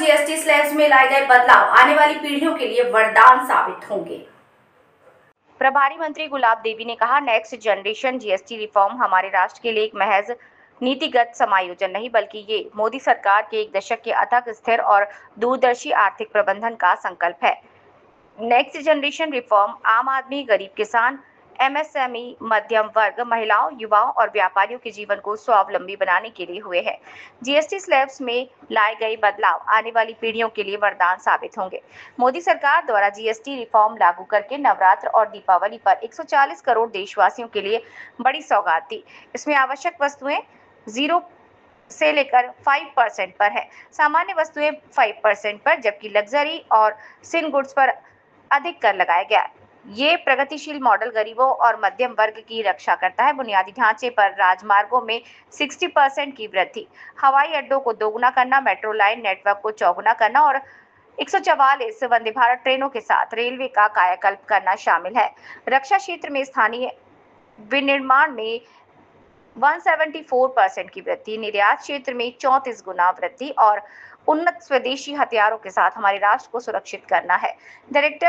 GST slabs में लाए गए बदलाव आने वाली पीढ़ियों के लिए वरदान साबित होंगे। प्रभारी मंत्री गुलाब देवी ने कहा, नेक्स्ट जनरेशन जीएसटी रिफॉर्म हमारे राष्ट्र के लिए एक महज नीतिगत समायोजन नहीं, बल्कि ये मोदी सरकार के एक दशक के अथक, स्थिर और दूरदर्शी आर्थिक प्रबंधन का संकल्प है। नेक्स्ट जनरेशन रिफॉर्म आम आदमी, गरीब किसान, एमएसएमई, मध्यम वर्ग, महिलाओं, युवाओं और व्यापारियों के जीवन को स्वावलंबी बनाने के लिए हुए हैं। जीएसटी स्लैब्स में लाए गए बदलाव आने वाली पीढ़ियों के लिए वरदान साबित होंगे। मोदी सरकार द्वारा जीएसटी रिफॉर्म लागू करके नवरात्र और दीपावली पर 140 करोड़ देशवासियों के लिए बड़ी सौगात थी। इसमें आवश्यक वस्तुएं 0 से लेकर 5% पर है, सामान्य वस्तुएं 5% पर, जबकि लग्जरी और सिन गुड्स पर अधिक कर लगाया गया है। ये प्रगतिशील मॉडल गरीबों और मध्यम वर्ग की रक्षा करता है। बुनियादी ढांचे पर राजमार्गों में 60% की वृद्धि, हवाई अड्डों को दोगुना करना, मेट्रो लाइन नेटवर्क को चौगुना करना और 144 वंदे भारत ट्रेनों के साथ रेलवे का कायाकल्प करना शामिल है। रक्षा क्षेत्र में स्थानीय विनिर्माण में 174% की वृद्धि, निर्यात क्षेत्र में 34 गुना वृद्धि और उन्नत स्वदेशी हथियारों के साथ हमारे राष्ट्र को सुरक्षित करना है। डायरेक्ट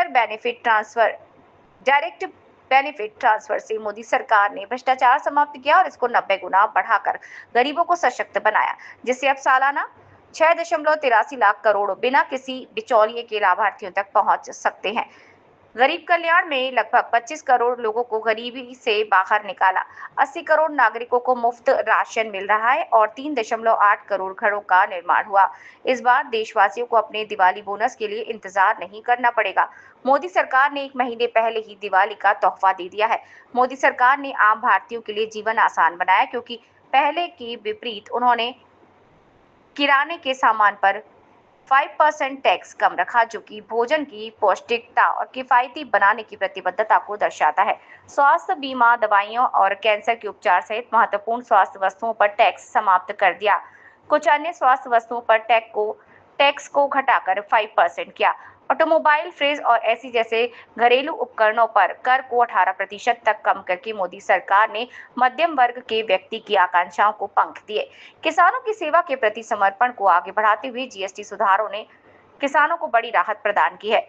बेनिफिट ट्रांसफर से मोदी सरकार ने भ्रष्टाचार समाप्त किया और इसको 90 गुना बढ़ाकर गरीबों को सशक्त बनाया, जिससे अब सालाना 6.83 लाख करोड़ बिना किसी बिचौलिए के लाभार्थियों तक पहुंच सकते हैं। गरीब कल्याण में लगभग 25 करोड़ लोगों को गरीबी से बाहर निकाला, 80 करोड़ नागरिकों को मुफ्त राशन मिल रहा है और 3.8 करोड़ घरों का निर्माण हुआ। इस बार देशवासियों को अपने दिवाली बोनस के लिए इंतजार नहीं करना पड़ेगा। मोदी सरकार ने 1 महीने पहले ही दिवाली का तोहफा दे दिया है। मोदी सरकार ने आम भारतीयों के लिए जीवन आसान बनाया, क्योंकि पहले के विपरीत उन्होंने किराने के सामान पर 5% टैक्स कम रखा, जो कि भोजन की पौष्टिकता और किफायती बनाने की प्रतिबद्धता को दर्शाता है। स्वास्थ्य बीमा, दवाइयों और कैंसर के उपचार सहित महत्वपूर्ण स्वास्थ्य वस्तुओं पर टैक्स समाप्त कर दिया। कुछ अन्य स्वास्थ्य वस्तुओं पर टैक्स को घटाकर 5% किया। ऑटोमोबाइल, फ्रिज और एसी जैसे घरेलू उपकरणों पर कर को 18% तक कम करके मोदी सरकार ने मध्यम वर्ग के व्यक्ति की आकांक्षाओं को पंख दिए। किसानों की सेवा के प्रति समर्पण को आगे बढ़ाते हुए जीएसटी सुधारों ने किसानों को बड़ी राहत प्रदान की है।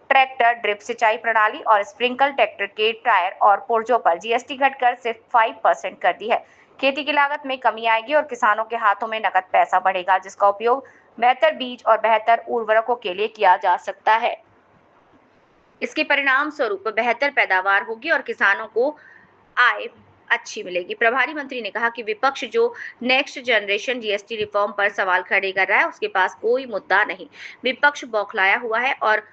ट्रैक्टर, ड्रिप सिंचाई प्रणाली और स्प्रिंकल ट्रैक्टर के टायर और पुर्जों पर जीएसटी घटकर सिर्फ 5% कर दी है। खेती की लागत में कमी आएगी और किसानों के हाथों में नकद पैसा बढ़ेगा, जिसका उपयोग बेहतर बीज और बेहतर उर्वरकों के लिए किया जा सकता है। इसके परिणाम स्वरूप बेहतर पैदावार होगी और किसानों को आय अच्छी मिलेगी। प्रभारी मंत्री ने कहा कि विपक्ष जो नेक्स्ट जनरेशन जीएसटी रिफॉर्म पर सवाल खड़े कर रहा है, उसके पास कोई मुद्दा नहीं। विपक्ष बौखलाया हुआ है और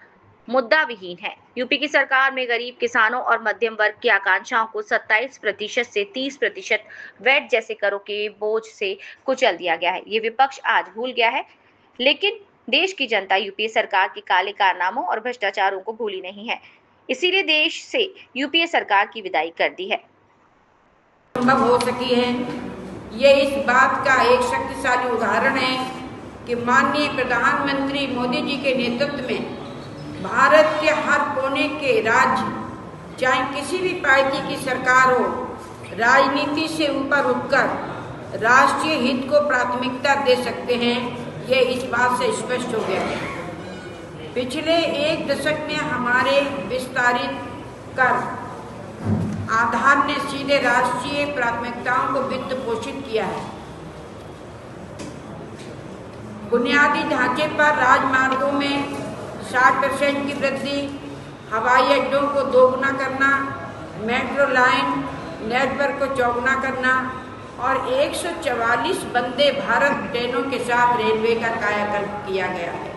मुद्दा विहीन है। यूपी की सरकार में गरीब किसानों और मध्यम वर्ग की आकांक्षाओं को 27% से 30% वैट जैसे करों के बोझ से कुचल दिया गया है। ये विपक्ष आज भूल गया है, लेकिन देश की जनता यूपीए सरकार के काले कारनामों और भ्रष्टाचारों को भूली नहीं है। इसीलिए देश से यूपीए सरकार की विदाई कर दी है। संभव हो सकी है। ये इस बात का एक शक्तिशाली उदाहरण है कि माननीय प्रधानमंत्री मोदी जी के नेतृत्व में भारत के हर कोने के राज्य, चाहे किसी भी पार्टी की सरकार हो, राजनीति से ऊपर उठकर राष्ट्रीय हित को प्राथमिकता दे सकते हैं। ये इस बात से स्पष्ट हो गया है। पिछले 1 दशक में हमारे विस्तारित कर आधार ने सीधे राष्ट्रीय प्राथमिकताओं को वित्त पोषित किया है। बुनियादी ढांचे पर राजमार्गों में 60% की वृद्धि, हवाई अड्डों को दोगुना करना, मेट्रो लाइन नेटवर्क को चौगुना करना और 144 वंदे भारत ट्रेनों के साथ रेलवे का कायाकल्प किया गया है।